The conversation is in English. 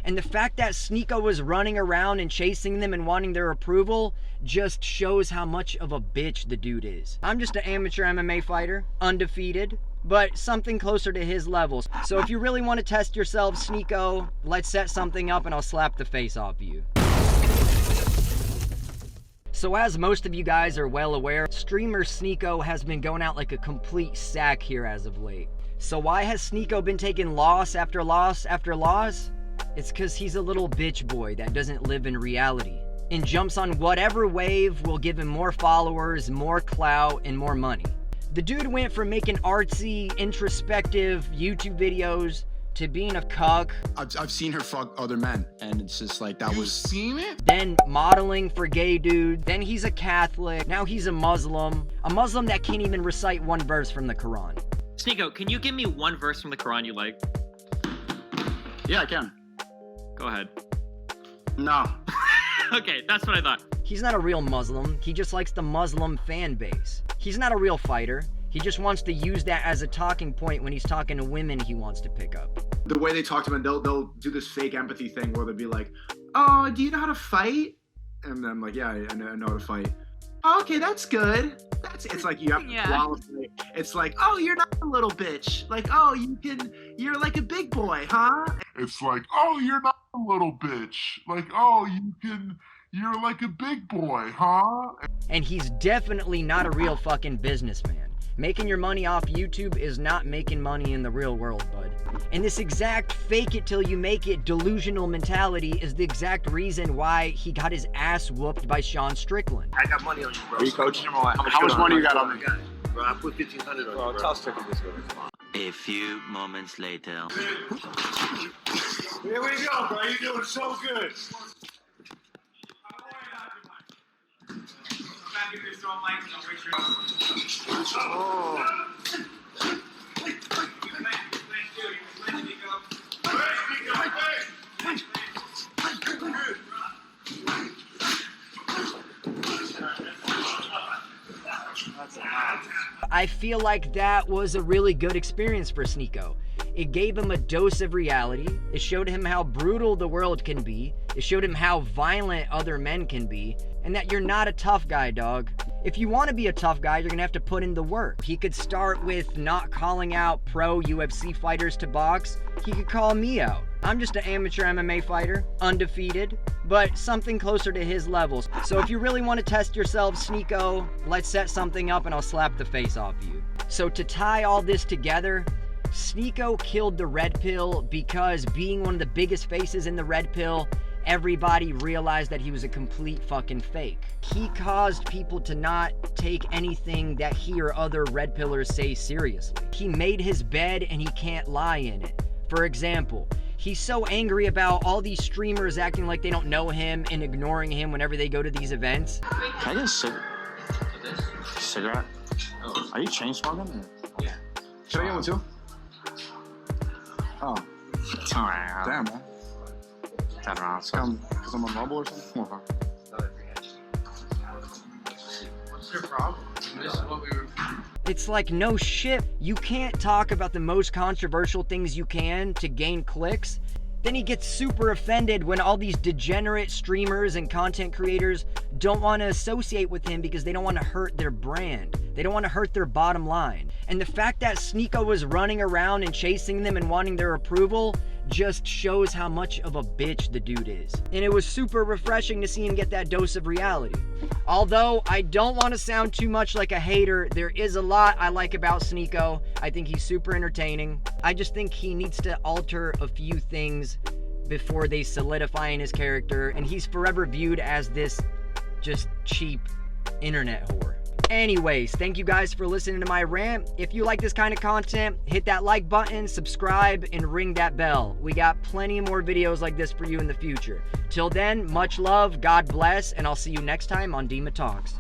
And the fact that Sneako was running around and chasing them and wanting their approval just shows how much of a bitch the dude is. I'm just an amateur MMA fighter, undefeated, but something closer to his levels. So if you really want to test yourself, Sneako, let's set something up and I'll slap the face off you. So as most of you guys are well aware, streamer Sneako has been going out like a complete sack here as of late. So why has Sneako been taking loss after loss after loss? It's because he's a little bitch boy that doesn't live in reality and jumps on whatever wave will give him more followers, more clout, and more money. The dude went from making artsy, introspective YouTube videos to being a cuck. I've seen her fuck other men, and it's just like, that was... Seen it? Then modeling for gay dudes. Then he's a Catholic. Now he's a Muslim that can't even recite one verse from the Quran. Sneako, can you give me one verse from the Quran you like? Yeah, I can. Go ahead. No. Okay, that's what I thought. He's not a real Muslim. He just likes the Muslim fan base. He's not a real fighter. He just wants to use that as a talking point when he's talking to women he wants to pick up. The way they talk to him, they'll do this fake empathy thing where they'll be like, "Oh, do you know how to fight?" And then I'm like, "Yeah, I know how to fight." "Oh, okay, that's good. It's like you have to qualify. It's like, "Oh, you're not a little bitch. Like, oh, you're like a big boy, huh?" It's like, "Oh, you're not a little bitch. Like, oh, you're like a big boy, huh?" And he's definitely not a real fucking businessman. Making your money off YouTube is not making money in the real world, bud. And this exact fake it till you make it delusional mentality is the exact reason why he got his ass whooped by Sean Strickland. I got money on you, bro. Are you coaching him or what? How much money you got on me? Bro, I put 1,500 on you, bro. Tell Strickland this way. A few moments later. Here we go, bro. You're doing so good. I feel like that was a really good experience for Sneako. It gave him a dose of reality. It showed him how brutal the world can be. It showed him how violent other men can be, and that you're not a tough guy, dog. If you want to be a tough guy, you're gonna have to put in the work. He could start with not calling out pro UFC fighters to box. He could call me out. I'm just an amateur MMA fighter, undefeated, but something closer to his levels. So if you really want to test yourself, Sneako, let's set something up and I'll slap the face off you. So to tie all this together, Sneako killed the red pill because being one of the biggest faces in the red pill, everybody realized that he was a complete fucking fake. He caused people to not take anything that he or other red pillers say seriously. He made his bed and he can't lie in it. For example, he's so angry about all these streamers acting like they don't know him and ignoring him whenever they go to these events. Can I get a cigarette? Oh. Are you chain smoking? Yeah. Should I get one too? Oh. Alright. Damn, man. Because I'm on Rumble or something? What's your problem? This is what we were... It's like, no shit, you can't talk about the most controversial things you can to gain clicks. Then he gets super offended when all these degenerate streamers and content creators don't want to associate with him because they don't want to hurt their brand. They don't want to hurt their bottom line. And the fact that Sneako was running around and chasing them and wanting their approval just shows how much of a bitch the dude is. And it was super refreshing to see him get that dose of reality. Although I don't want to sound too much like a hater, there is a lot I like about Sneako. I think he's super entertaining. I just think he needs to alter a few things before they solidify in his character, and he's forever viewed as this just cheap internet whore. Anyways, thank you guys for listening to my rant. If you like this kind of content, hit that like button, subscribe, and ring that bell. We got plenty more videos like this for you in the future. Till then, much love, God bless, and I'll see you next time on Dima Talks.